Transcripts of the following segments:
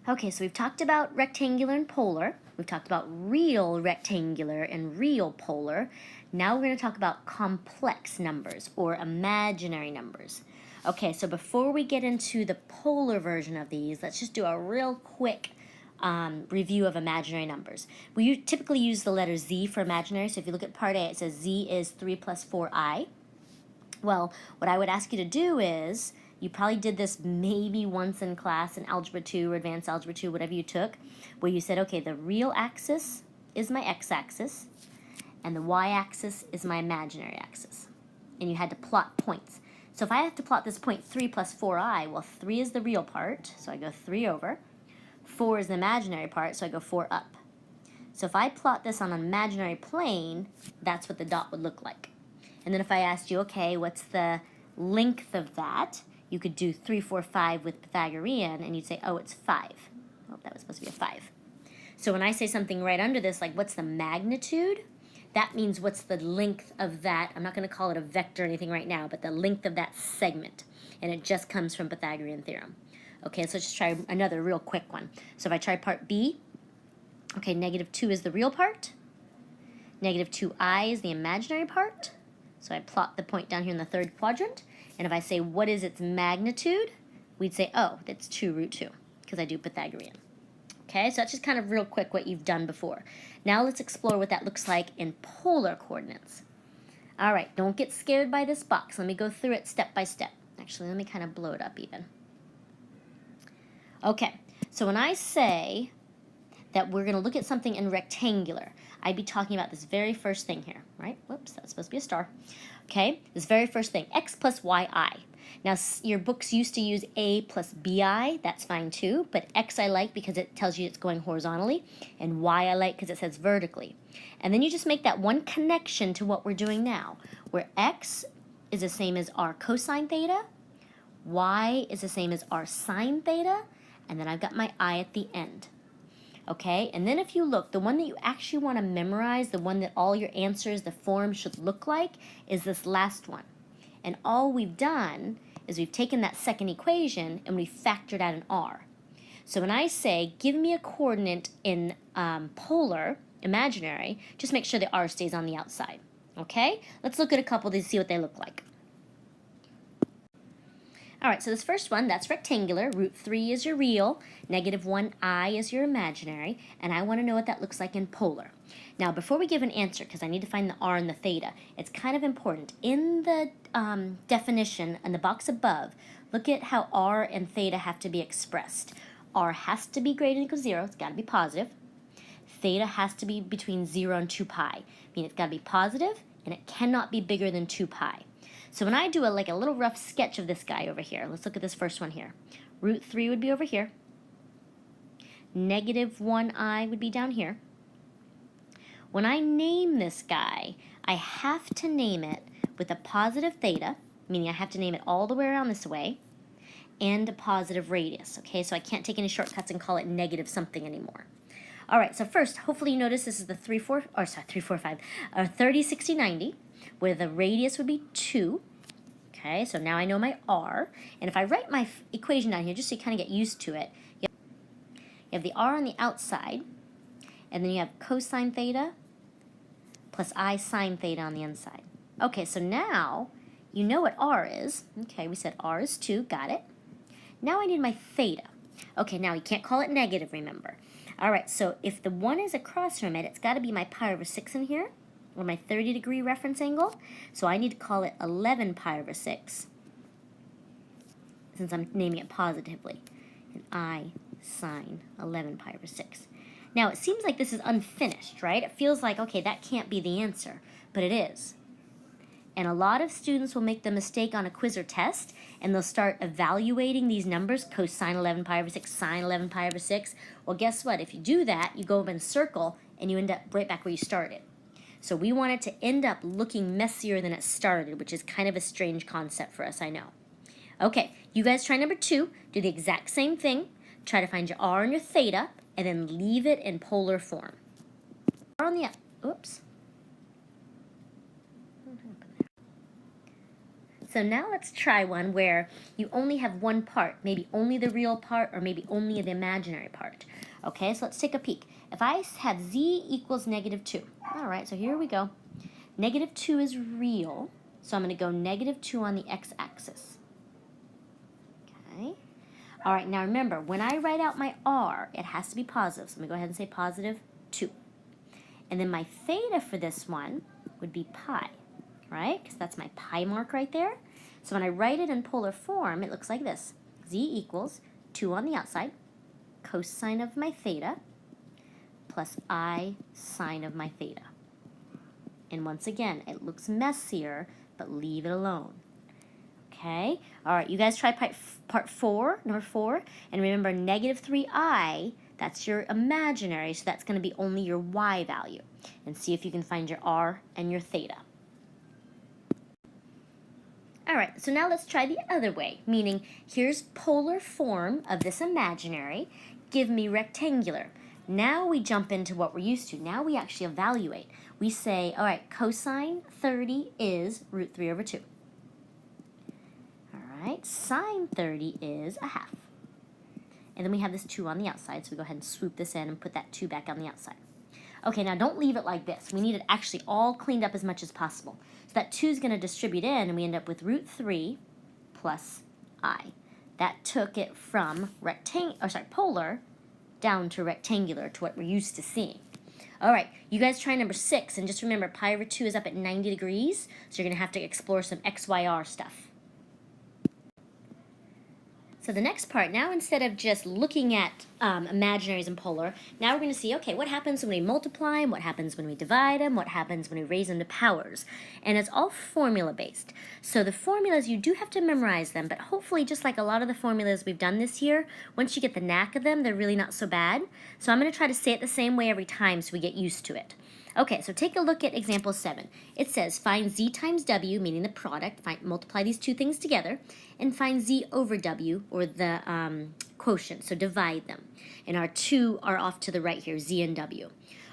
Okay, so we've talked about rectangular and polar. We've talked about real rectangular and real polar. Now we're going to talk about complex numbers or imaginary numbers. Okay, so before we get into the polar version of these, let's just do a real quick review of imaginary numbers. We typically use the letter Z for imaginary, so if you look at part A, it says Z is 3 plus 4I. Well, what I would ask you to do is, you probably did this maybe once in class in Algebra 2 or Advanced Algebra 2, whatever you took, where you said, okay, the real axis is my x-axis, and the y-axis is my imaginary axis. And you had to plot points. So if I have to plot this point 3 plus 4i, well, 3 is the real part, so I go 3 over. 4 is the imaginary part, so I go 4 up. So if I plot this on an imaginary plane, that's what the dot would look like. And then if I asked you, okay, what's the length of that? You could do 3, 4, 5 with Pythagorean, and you'd say, oh, it's 5. Oh, that was supposed to be a 5. So when I say something right under this, like what's the magnitude? That means what's the length of that. I'm not going to call it a vector or anything right now, but the length of that segment. And it just comes from Pythagorean theorem. Okay, so let's just try another real quick one. So if I try part B, okay, -2 is the real part. -2i is the imaginary part. So I plot the point down here in the third quadrant. And if I say, what is its magnitude? We'd say, oh, that's 2 root 2, because I do Pythagorean. Okay, so that's just kind of real quick what you've done before. Now let's explore what that looks like in polar coordinates. All right, don't get scared by this box. Let me go through it step by step. Actually, let me kind of blow it up even. Okay, so when I say that we're going to look at something in rectangular, I'd be talking about this very first thing here, right? Whoops, that's supposed to be a star. Okay, this very first thing, x plus yi. Now, your books used to use a plus bi, that's fine too, but x I like because it tells you it's going horizontally, and y I like because it says vertically. And then you just make that one connection to what we're doing now, where x is the same as r cosine theta, y is the same as r sine theta, and then I've got my I at the end. Okay, and then if you look, the one that you actually want to memorize, the one that all your answers, the form should look like, is this last one. And all we've done is we've taken that second equation and we've factored out an r. So when I say, give me a coordinate in polar, imaginary, just make sure the r stays on the outside. Okay, let's look at a couple to see what they look like. All right, so this first one, that's rectangular. Root 3 is your real, -1i is your imaginary, and I want to know what that looks like in polar. Now, before we give an answer, because I need to find the r and the theta, it's kind of important. In the definition in the box above, look at how r and theta have to be expressed. R has to be greater than or equal to 0. It's got to be positive. Theta has to be between 0 and 2 pi. I mean, it's got to be positive, and it cannot be bigger than 2 pi. So when I do a little rough sketch of this guy over here, let's look at this first one here. Root 3 would be over here. -1i would be down here. When I name this guy, I have to name it with a positive theta, meaning I have to name it all the way around this way, and a positive radius, okay? So I can't take any shortcuts and call it negative something anymore. All right, so first, hopefully you notice this is the 30, 60, 90, where the radius would be 2. Okay, so now I know my r. And if I write my equation down here, just so you kind of get used to it, you have the r on the outside, and then you have cosine theta plus I sine theta on the inside. Okay, so now you know what r is. Okay, we said r is 2, got it. Now I need my theta. Okay, now you can't call it negative, remember. All right, so if the 1 is across from it, it's got to be my pi over 6 in here, or my 30-degree reference angle. So I need to call it 11 pi over 6, since I'm naming it positively. And I sine 11 pi over 6. Now, it seems like this is unfinished, right? It feels like, okay, that can't be the answer, but it is. And a lot of students will make the mistake on a quiz or test, and they'll start evaluating these numbers, cosine 11 pi over 6, sine 11 pi over 6. Well, guess what? If you do that, you go up in a circle, and you end up right back where you started. So we want it to end up looking messier than it started, which is kind of a strange concept for us, I know. Okay, you guys try number 2. Do the exact same thing. Try to find your r and your theta, and then leave it in polar form. R on the, oops. So now let's try one where you only have one part, maybe only the real part or maybe only the imaginary part. Okay, so let's take a peek. If I have z equals -2, all right, so here we go. -2 is real, so I'm going to go -2 on the x-axis. Okay. All right, now remember, when I write out my r, it has to be positive. So I'm going to go ahead and say +2. And then my theta for this one would be pi, right? Because that's my pi mark right there. So when I write it in polar form, it looks like this. Z equals 2 on the outside, cosine of my theta, plus I sine of my theta. And once again, it looks messier, but leave it alone. Okay? All right, you guys try part 4, number 4. And remember, -3i, that's your imaginary, so that's going to be only your y value. And see if you can find your r and your theta. All right, so now let's try the other way, meaning here's polar form of this imaginary. Give me rectangular. Now we jump into what we're used to. Now we actually evaluate. We say, all right, cosine 30 is √3/2. Right, sine 30 is 1/2. And then we have this 2 on the outside, so we go ahead and swoop this in and put that 2 back on the outside. Okay, now don't leave it like this. We need it actually all cleaned up as much as possible. So that 2 is going to distribute in, and we end up with √3 plus I. That took it from polar down to rectangular, to what we're used to seeing. All right, you guys try number 6, and just remember pi/2 is up at 90 degrees, so you're going to have to explore some XYR stuff. So the next part, now instead of just looking at imaginaries and polar, now we're going to see, okay, what happens when we multiply them, what happens when we divide them, what happens when we raise them to powers. And it's all formula-based. So the formulas, you do have to memorize them, but hopefully, just like a lot of the formulas we've done this year, once you get the knack of them, they're really not so bad. So I'm going to try to say it the same way every time so we get used to it. Okay, so take a look at example 7. It says find z times w, meaning the product, multiply these two things together, and find z over w, or the quotient, so divide them. And our 2 are off to the right here, z and w.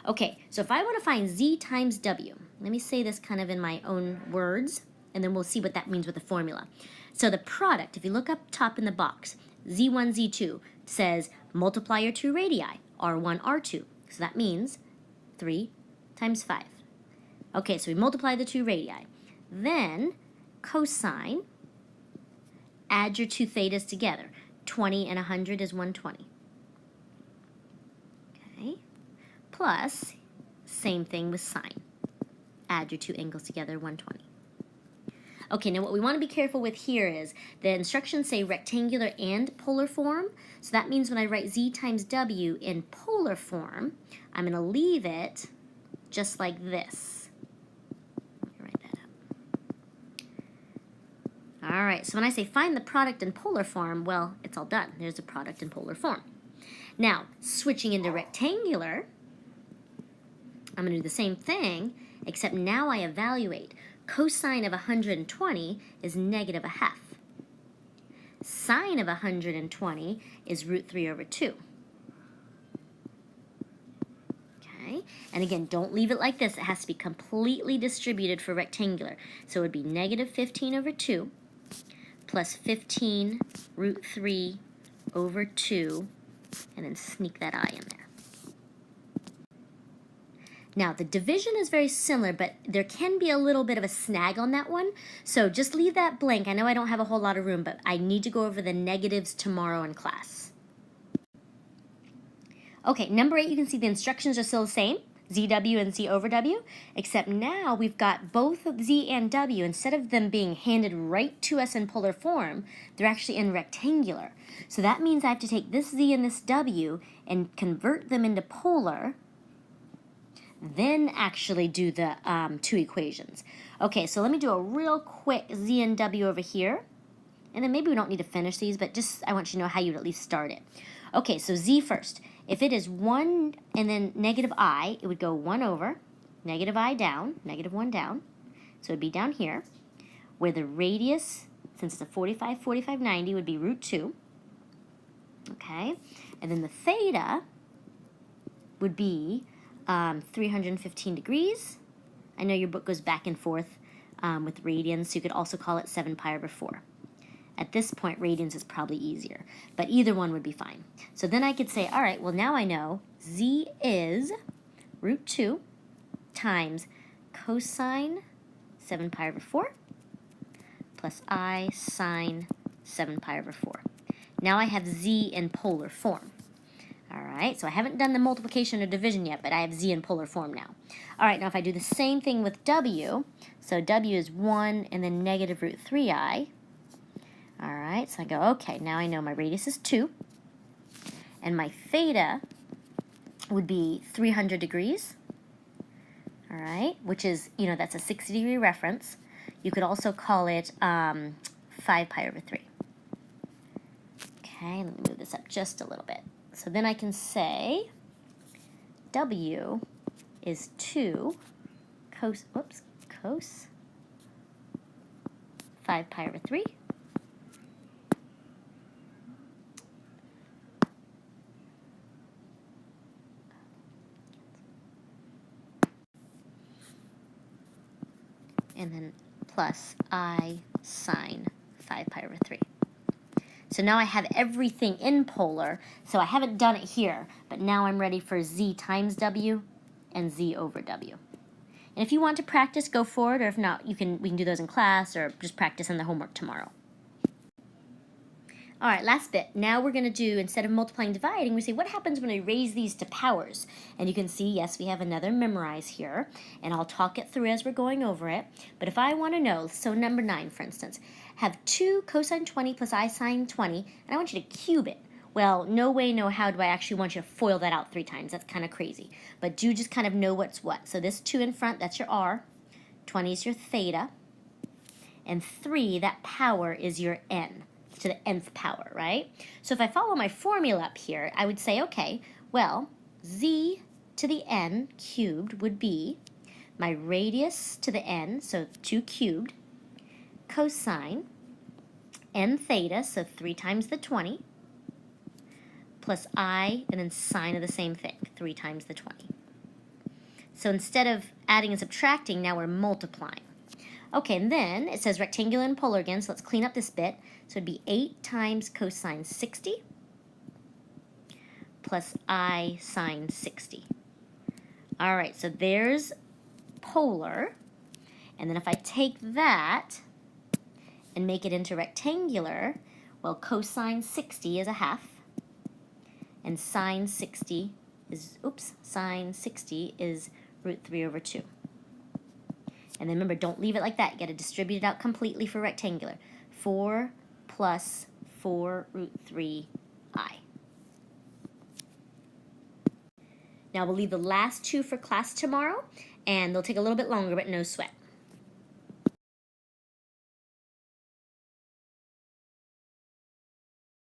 Okay, so if I want to find z times w, let me say this kind of in my own words, and then we'll see what that means with the formula. So the product, if you look up top in the box, z1, z2, says multiply your 2 radii, r1, r2. So that means 3 times 5. Okay, so we multiply the 2 radii. Then cosine, add your 2 thetas together. 20 and 100 is 120. Okay, plus, same thing with sine. Add your 2 angles together, 120. Okay, now what we want to be careful with here is the instructions say rectangular and polar form. So that means when I write z times w in polar form, I'm going to leave it just like this. Let me write that up. All right, so when I say find the product in polar form, well, it's all done. There's a product in polar form. Now, switching into rectangular, I'm going to do the same thing, except now I evaluate. Cosine of 120 is -1/2. Sine of 120 is √3/2. And again, don't leave it like this. It has to be completely distributed for rectangular. So it would be -15/2 plus 15 √3/2, and then sneak that I in there. Now, the division is very similar, but there can be a little bit of a snag on that one. So just leave that blank. I know I don't have a whole lot of room, but I need to go over the negatives tomorrow in class. Okay, number 8, you can see the instructions are still the same, zw and z over w, except now we've got both z and w. Instead of them being handed right to us in polar form, they're actually in rectangular. So that means I have to take this z and this w and convert them into polar, then actually do the 2 equations. Okay, so let me do a real quick z and w over here, and then maybe we don't need to finish these, but just I want you to know how you would at least start it. Okay, so z first. If it is 1 and then -I, it would go 1 over, -I down, -1 down. So it would be down here, where the radius, since it's a 45, 45, 90, would be √2. Okay, and then the theta would be 315 degrees. I know your book goes back and forth with radians, so you could also call it 7 pi over 4. At this point, radians is probably easier, but either one would be fine. So then I could say, all right, well now I know z is root 2 times cosine 7 pi over 4 plus I sine 7 pi over 4. Now I have z in polar form. All right, so I haven't done the multiplication or division yet, but I have z in polar form now. All right, now if I do the same thing with w, so w is 1 and then negative root 3i. All right, so I go, okay, now I know my radius is 2, and my theta would be 300 degrees, all right, which is, that's a 60-degree reference. You could also call it 5 pi over 3. Okay, let me move this up just a little bit. So then I can say w is 2 cos 5 pi over 3 and then plus I sine 5 pi over 3. So now I have everything in polar, so I haven't done it here, but now I'm ready for z times w and z over w. And if you want to practice, go for it, or if not, we can do those in class or just practice in the homework tomorrow. All right, last bit. Now we're going to do, instead of multiplying, dividing, we say, what happens when I raise these to powers? And you can see, yes, we have another memorize here, and I'll talk it through as we're going over it. But if I want to know, so number 9, for instance, have 2 cosine 20 plus I sine 20, and I want you to cube it. Well, no way, no how do I actually want you to FOIL that out 3 times. That's kind of crazy. But do just kind of know what's what. So this 2 in front, that's your r. 20 is your theta. And 3, that power is your n, to the nth power, right? So if I follow my formula up here, I would say, okay, well, z to the n cubed would be my radius to the n, so 2 cubed, cosine n theta, so 3 times the 20, plus I, and then sine of the same thing, 3 times the 20. So instead of adding and subtracting, now we're multiplying. Okay, and then it says rectangular and polar again, so let's clean up this bit. So it'd be 8 times cosine 60 plus I sine 60. All right, so there's polar. And then if I take that and make it into rectangular, well, cosine 60 is a half, and sine 60 is, sine 60 is root 3 over 2. And then remember, don't leave it like that. You got to distribute it out completely for rectangular. 4 plus 4 root 3i. Now we'll leave the last 2 for class tomorrow, and they'll take a little bit longer, but no sweat.